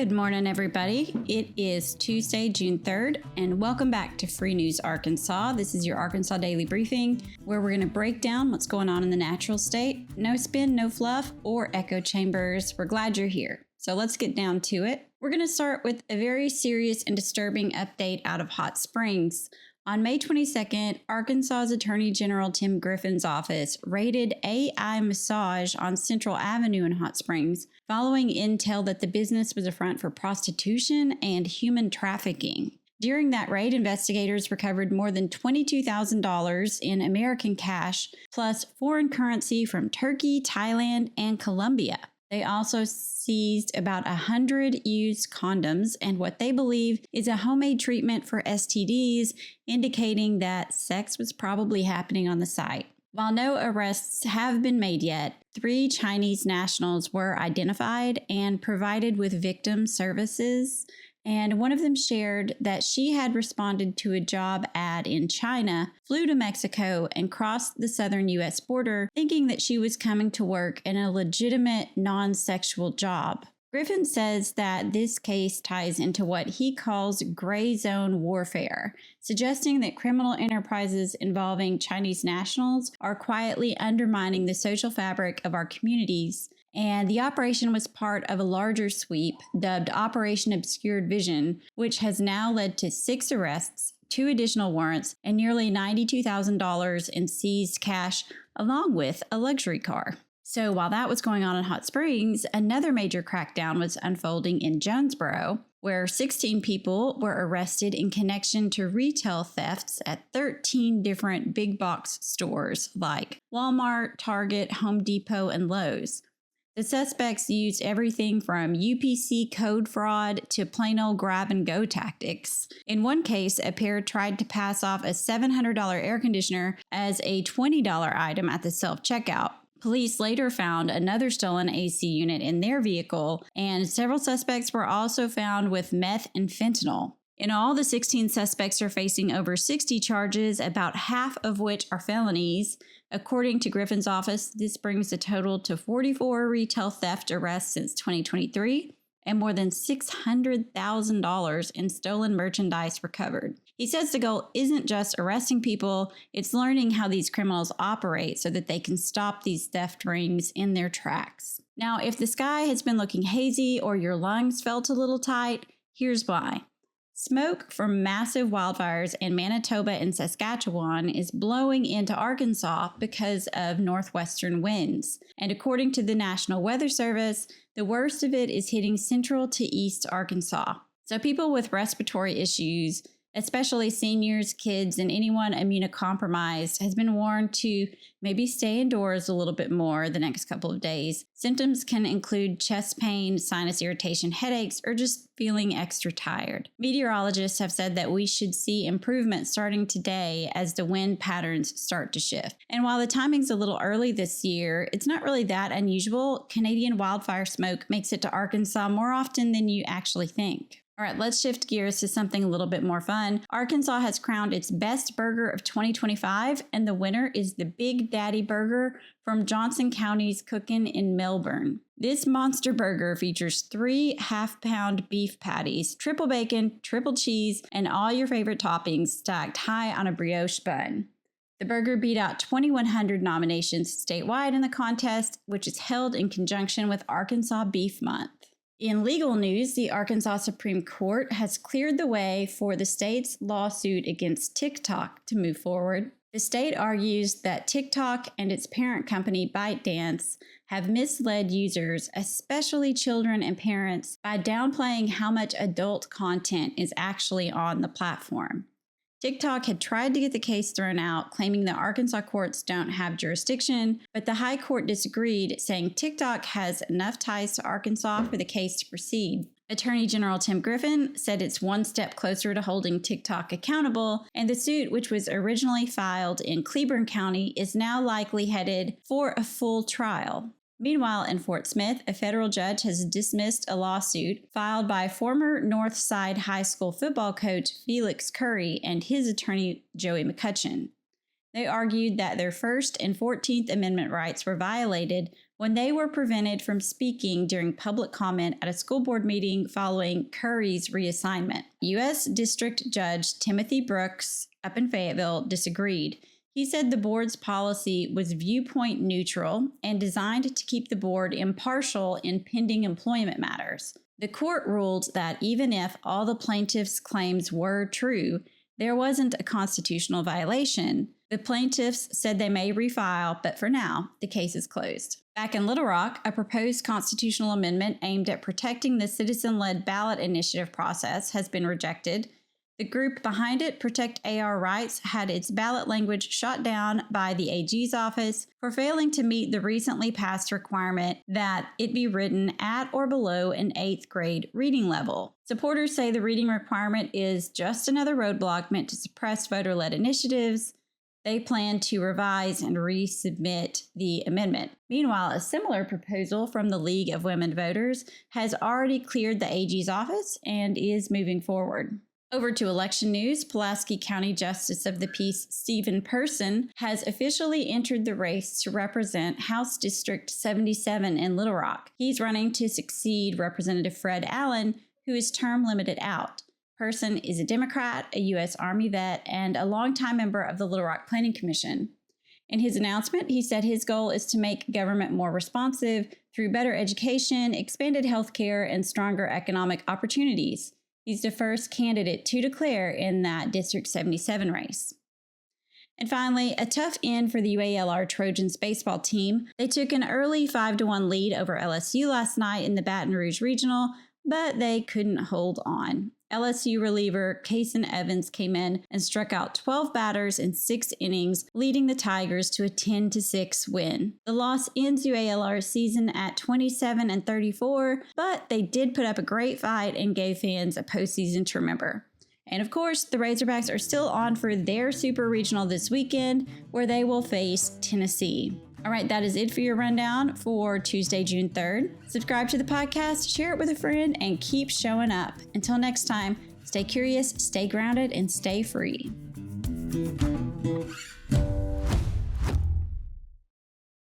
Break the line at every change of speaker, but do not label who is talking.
Good morning, everybody. It is Tuesday, June 3rd, and welcome back to Free News Arkansas. This is your Arkansas Daily Briefing, where we're going to break down what's going on in the natural state. No spin, no fluff, or echo chambers. We're glad you're here. So let's get down to it. We're going to start with a very serious and disturbing update out of Hot Springs. On May 22nd, Arkansas's Attorney General Tim Griffin's office raided AI Massage on Central Avenue in Hot Springs, following intel that the business was a front for prostitution and human trafficking. During that raid, investigators recovered more than $22,000 in American cash, plus foreign currency from Turkey, Thailand, and Colombia. They also seized about 100 used condoms and what they believe is a homemade treatment for STDs, indicating that sex was probably happening on the site. While no arrests have been made yet, 3 Chinese nationals were identified and provided with victim services. And one of them shared that she had responded to a job ad in China, flew to Mexico, and crossed the southern U.S. border, thinking that she was coming to work in a legitimate non-sexual job. Griffin says that this case ties into what he calls gray zone warfare, suggesting that criminal enterprises involving Chinese nationals are quietly undermining the social fabric of our communities. And the operation was part of a larger sweep dubbed Operation Obscured Vision, which has now led to 6 arrests, 2 additional warrants, and nearly $92,000 in seized cash, along with a luxury car. So while that was going on in Hot Springs, another major crackdown was unfolding in Jonesboro, where 16 people were arrested in connection to retail thefts at 13 different big box stores like Walmart, Target, Home Depot, and Lowe's. The suspects used everything from UPC code fraud to plain old grab-and-go tactics. In one case, a pair tried to pass off a $700 air conditioner as a $20 item at the self-checkout. Police later found another stolen AC unit in their vehicle, and several suspects were also found with meth and fentanyl. In all, the 16 suspects are facing over 60 charges, about half of which are felonies. According to Griffin's office, this brings the total to 44 retail theft arrests since 2023 and more than $600,000 in stolen merchandise recovered. He says the goal isn't just arresting people, it's learning how these criminals operate so that they can stop these theft rings in their tracks. Now, if the sky has been looking hazy or your lungs felt a little tight, here's why. Smoke from massive wildfires in Manitoba and Saskatchewan is blowing into Arkansas because of northwestern winds. And according to the National Weather Service, the worst of it is hitting central to east Arkansas. So people with respiratory issues, especially seniors, kids, and anyone immunocompromised, has been warned to maybe stay indoors a little bit more the next couple of days. Symptoms can include chest pain, sinus irritation, headaches, or just feeling extra tired. Meteorologists have said that we should see improvement starting today as the wind patterns start to shift. And while the timing's a little early this year, it's not really that unusual. Canadian wildfire smoke makes it to Arkansas more often than you actually think. All right, let's shift gears to something a little bit more fun. Arkansas has crowned its best burger of 2025, and the winner is the Big Daddy Burger from Johnson County's Cookin' in Melbourne. This monster burger features 3 half-pound beef patties, triple bacon, triple cheese, and all your favorite toppings stacked high on a brioche bun. The burger beat out 2,100 nominations statewide in the contest, which is held in conjunction with Arkansas Beef Month. In legal news, the Arkansas Supreme Court has cleared the way for the state's lawsuit against TikTok to move forward. The state argues that TikTok and its parent company ByteDance have misled users, especially children and parents, by downplaying how much adult content is actually on the platform. TikTok had tried to get the case thrown out, claiming that Arkansas courts don't have jurisdiction, but the High Court disagreed, saying TikTok has enough ties to Arkansas for the case to proceed. Attorney General Tim Griffin said it's one step closer to holding TikTok accountable, and the suit, which was originally filed in Cleburne County, is now likely headed for a full trial. Meanwhile, in Fort Smith, a federal judge has dismissed a lawsuit filed by former Northside High School football coach Felix Curry and his attorney Joey McCutcheon. They argued that their First and 14th Amendment rights were violated when they were prevented from speaking during public comment at a school board meeting following Curry's reassignment. U.S. District Judge Timothy Brooks up in Fayetteville disagreed. He said the board's policy was viewpoint neutral and designed to keep the board impartial in pending employment matters. The court ruled that even if all the plaintiffs' claims were true, there wasn't a constitutional violation. The plaintiffs said they may refile, but for now, the case is closed. Back in Little Rock, a proposed constitutional amendment aimed at protecting the citizen-led ballot initiative process has been rejected. The group behind it, Protect AR Rights, had its ballot language shot down by the AG's office for failing to meet the recently passed requirement that it be written at or below an 8th grade reading level. Supporters say the reading requirement is just another roadblock meant to suppress voter-led initiatives. They plan to revise and resubmit the amendment. Meanwhile, a similar proposal from the League of Women Voters has already cleared the AG's office and is moving forward. Over to election news, Pulaski County Justice of the Peace Stephen Person has officially entered the race to represent House District 77 in Little Rock. He's running to succeed Representative Fred Allen, who is term limited out. Person is a Democrat, a U.S. Army vet, and a longtime member of the Little Rock Planning Commission. In his announcement, he said his goal is to make government more responsive through better education, expanded health care, and stronger economic opportunities. He's the first candidate to declare in that District 77 race. And finally, a tough end for the UALR Trojans baseball team. They took an early 5-1 lead over LSU last night in the Baton Rouge Regional, but they couldn't hold on. LSU reliever Kason Evans came in and struck out 12 batters in 6 innings, leading the Tigers to a 10-6 win. The loss ends UALR's season at 27-34, but they did put up a great fight and gave fans a postseason to remember. And of course, the Razorbacks are still on for their Super Regional this weekend, where they will face Tennessee. All right, that is it for your rundown for Tuesday, June 3rd. Subscribe to the podcast, share it with a friend, and keep showing up. Until next time, stay curious, stay grounded, and stay free.